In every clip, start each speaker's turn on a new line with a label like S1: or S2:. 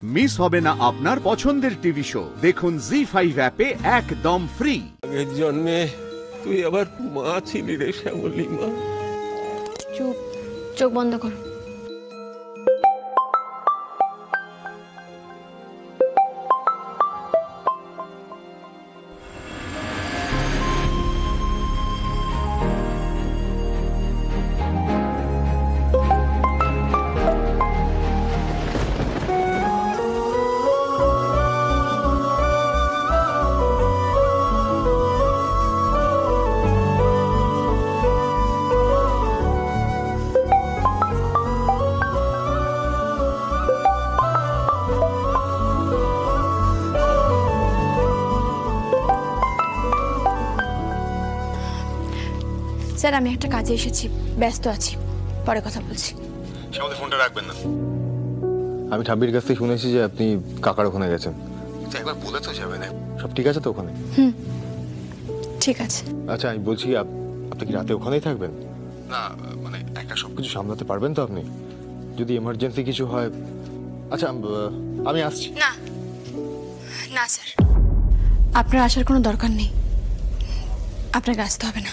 S1: Miss হবে না আপনার পছন্দের টিভি শো। দেখুন জি5 অ্যাপে একদম ফ্রি।
S2: আগের জন্মে তুই আবার মা ছিলি রে শ্যামলী মা।
S3: চুপ, চোখ বন্ধ করো। স্যার, আমি একটা কাজে এসেছি, ব্যস্ত আছি, পরে কথা বলছি।
S4: শ্যামলী, ফোনটা রাখবেন না। আমি ঠাম্বির কাছ থেকে শুনেছি যে আপনি কাকার ওখানে গেছেন। একবার বলে তো যাবেন, সব ঠিক আছে তো ওখানে?
S3: ঠিক আছে।
S4: আচ্ছা, আমি বলছি আপনি কি রাতে ওখানেই থাকবেন? না মানে একা সবকিছু সামলাতে পারবেন তো আপনি? যদি এমার্জেন্সি কিছু হয়। আচ্ছা, আমি আসছি।
S3: না না স্যার, আপনার আসার কোনো দরকার নেই, আপনাকে আসতে হবে না।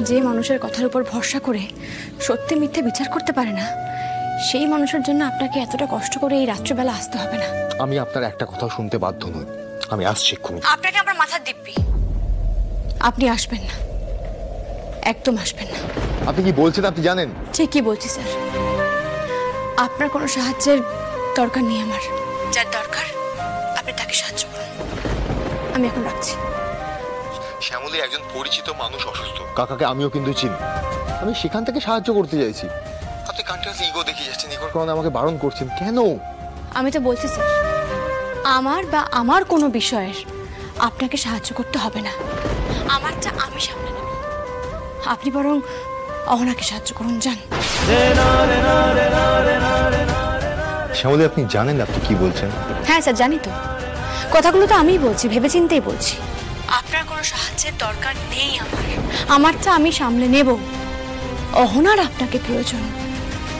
S3: যে মানুষের কথার উপর ভরসা করে সত্যি মিথ্যে বিচার করতে পারে না, সেই মানুষের জন্য আপনাকে এতটা কষ্ট করে এই রাত্রিবেলা আসতে হবে না।
S4: আমি আপনার একটা কথা শুনতে বাধ্য নই, আমি আসছি এক্ষুনি।
S3: আপনাকে আমার মাথার দিব্যি, আপনি আসবেন না, একদম আসবেন না।
S4: আপনি কি বলছেন আপনি জানেন?
S3: ঠিকই বলছি স্যার, আপনার কোনো সাহায্যের দরকার নেই আমার। যার দরকার আপনি তাকে সাহায্য করুন। আমি এখন রাখছি।
S4: শ্যামলী একজন পরিচিত মানুষ অসুস্থ, কাকাকে আমিও কিন্তু চিনি। আমি সেখান থেকে সাহায্য করতে চাইছি। আপনি কন্টিনিউয়াসলি ইগো দেখিয়ে যাচ্ছেন, ইগোর কারণে আমাকে বারণ করছেন কেন?
S3: আমি তো বলছি স্যার, আমার বা আমার কোনো বিষয়ের আপনাকে সাহায্য করতে হবে না, আমারটা আমি সামলে নেব। আপনি বরং অহনাকে সাহায্য করুন, যান।
S4: শ্যামলী, আপনি জানেন আপনি কি বলছেন?
S3: হ্যাঁ স্যার, জানি তো, কথাগুলো তো আমিই বলছি, ভেবেচিন্তেই বলছি। আপনার কোনো সাহায্যের দরকার নেই আমার, আমারটা আমি সামলে নেব। অহনার আপনাকে প্রয়োজন,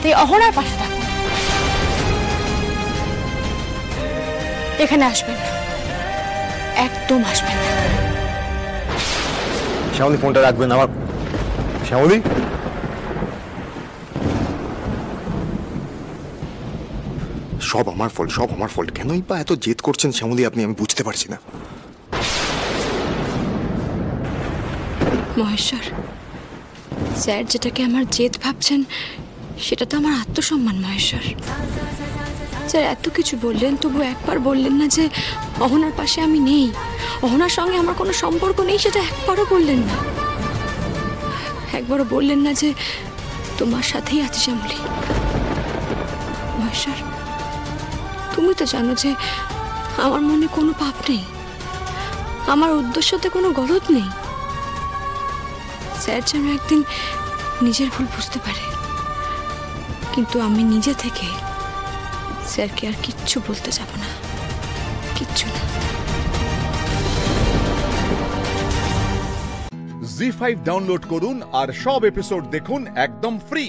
S3: তাই অহনার পাশে থাকুন। এখানে আসবেন না, একদম আসবেন না।
S4: শ্যামলী, ফোনটা রাখবেন আমার। শ্যামলী, সব আমার ফল্ট, সব আমার ফল্ট। কেনই বা এত জেদ করছেন শ্যামলী আপনি? আমি বুঝতে পারছি না।
S3: মহেশ্বর, স্যার যেটাকে আমার জেদ ভাবছেন সেটা তো আমার আত্মসম্মান। মহেশ্বর স্যার এত কিছু বললেন, তবু একবার বললেন না যে অহনার পাশে আমি নেই, অহনার সঙ্গে আমার কোনো সম্পর্ক নেই, সেটা একবারও বললেন না। একবারও বললেন না যে তোমার সাথেই আছে শ্যামলী। মহেশ্বর, তুমি তো জানো যে আমার মনে কোনো পাপ নেই, আমার উদ্দেশ্যতে কোনো গলদ নেই। স্যার যেন একদিন নিজের ভুল বুঝতে পারে, কিন্তু আমি নিজে থেকে স্যারকে আর কিচ্ছু বলতে যাব না, কিচ্ছু না।
S1: জি5 ডাউনলোড করুন আর সব এপিসোড দেখুন একদম ফ্রি।